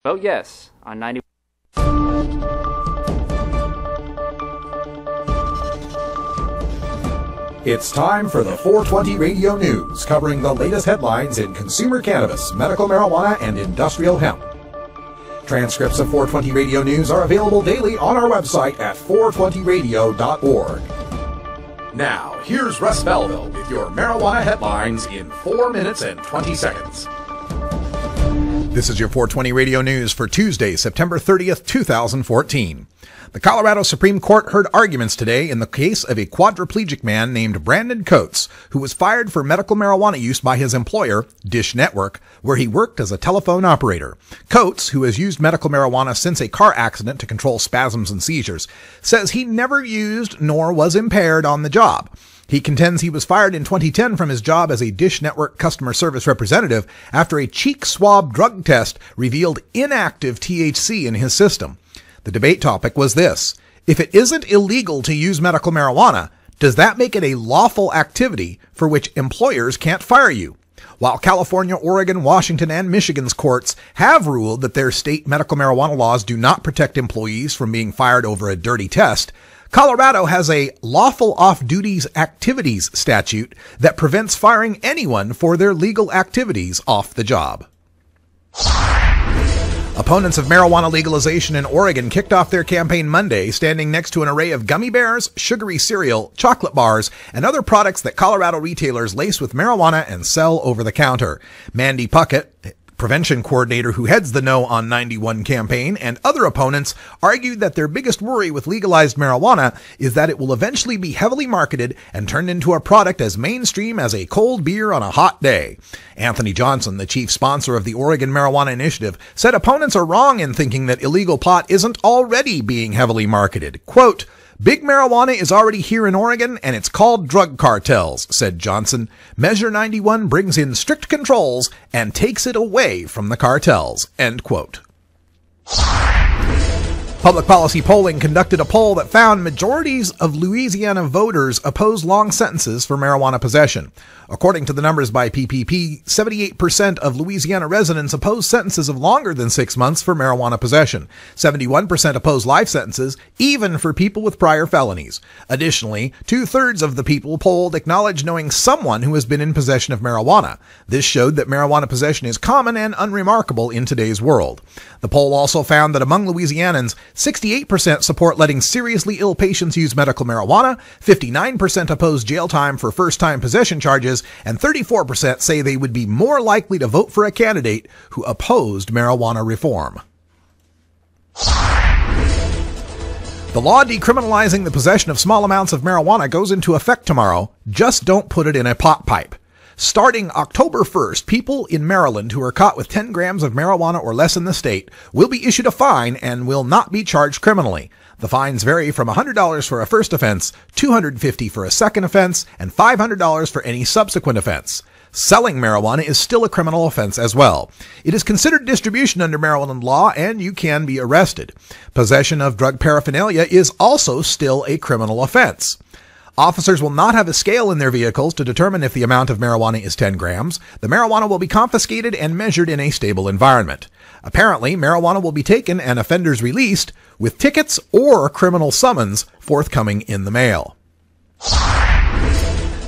Vote yes on 90. It's time for the 420 Radio News, covering the latest headlines in consumer cannabis, medical marijuana, and industrial hemp. Transcripts of 420 Radio News are available daily on our website at 420radio.org. Now, here's Russ Belville with your marijuana headlines in 4 minutes and 20 seconds. This is your 420 Radio News for Tuesday, September 30th, 2014. The Colorado Supreme Court heard arguments today in the case of a quadriplegic man named Brandon Coates, who was fired for medical marijuana use by his employer, Dish Network, where he worked as a telephone operator. Coates, who has used medical marijuana since a car accident to control spasms and seizures, says he never used nor was impaired on the job. He contends he was fired in 2010 from his job as a Dish Network customer service representative after a cheek swab drug test revealed inactive THC in his system. The debate topic was this: if it isn't illegal to use medical marijuana, does that make it a lawful activity for which employers can't fire you? While California, Oregon, Washington, and Michigan's courts have ruled that their state medical marijuana laws do not protect employees from being fired over a dirty test, Colorado has a lawful off-duties activities statute that prevents firing anyone for their legal activities off the job. Opponents of marijuana legalization in Oregon kicked off their campaign Monday, standing next to an array of gummy bears, sugary cereal, chocolate bars, and other products that Colorado retailers lace with marijuana and sell over the counter. Mandy Puckett, prevention coordinator who heads the No on 91 campaign, and other opponents argued that their biggest worry with legalized marijuana is that it will eventually be heavily marketed and turned into a product as mainstream as a cold beer on a hot day. Anthony Johnson, the chief sponsor of the Oregon Marijuana Initiative, said opponents are wrong in thinking that illegal pot isn't already being heavily marketed. Quote, "Big marijuana is already here in Oregon, and it's called drug cartels," said Johnson. Measure 91 brings in strict controls and takes it away from the cartels. End quote. Public policy polling conducted a poll that found majorities of Louisiana voters oppose long sentences for marijuana possession. According to the numbers by PPP, 78% of Louisiana residents oppose sentences of longer than 6 months for marijuana possession. 71% oppose life sentences, even for people with prior felonies. Additionally, 2/3 of the people polled acknowledge knowing someone who has been in possession of marijuana. This showed that marijuana possession is common and unremarkable in today's world. The poll also found that among Louisianans, 68% support letting seriously ill patients use medical marijuana, 59% oppose jail time for first-time possession charges, and 34% say they would be more likely to vote for a candidate who opposed marijuana reform. The law decriminalizing the possession of small amounts of marijuana goes into effect tomorrow. Just don't put it in a pot pipe. Starting October 1st, people in Maryland who are caught with 10 grams of marijuana or less in the state will be issued a fine and will not be charged criminally. The fines vary from $100 for a first offense, $250 for a second offense, and $500 for any subsequent offense. Selling marijuana is still a criminal offense as well. It is considered distribution under Maryland law, and you can be arrested. Possession of drug paraphernalia is also still a criminal offense. Officers will not have a scale in their vehicles to determine if the amount of marijuana is 10 grams. The marijuana will be confiscated and measured in a stable environment. Apparently, marijuana will be taken and offenders released, with tickets or criminal summons forthcoming in the mail.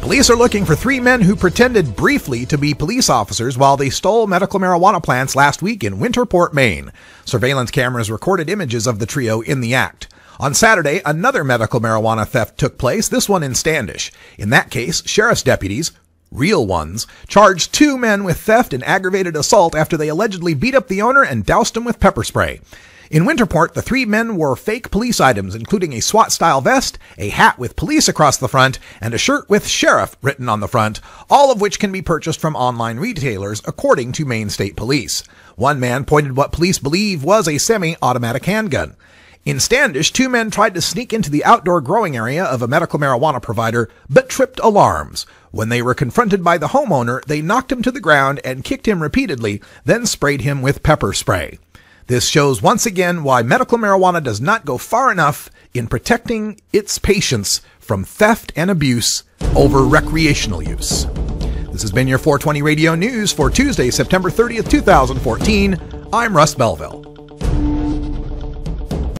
Police are looking for 3 men who pretended briefly to be police officers while they stole medical marijuana plants last week in Winterport, Maine. Surveillance cameras recorded images of the trio in the act. On Saturday, another medical marijuana theft took place, this one in Standish. In that case, sheriff's deputies, real ones, charged 2 men with theft and aggravated assault after they allegedly beat up the owner and doused him with pepper spray. In Winterport, the 3 men wore fake police items, including a SWAT-style vest, a hat with police across the front, and a shirt with sheriff written on the front, all of which can be purchased from online retailers, according to Maine State Police. One man pointed what police believe was a semi-automatic handgun. In Standish, 2 men tried to sneak into the outdoor growing area of a medical marijuana provider, but tripped alarms. When they were confronted by the homeowner, they knocked him to the ground and kicked him repeatedly, then sprayed him with pepper spray. This shows once again why medical marijuana does not go far enough in protecting its patients from theft and abuse over recreational use. This has been your 420 Radio News for Tuesday, September 30th, 2014. I'm Russ Belville.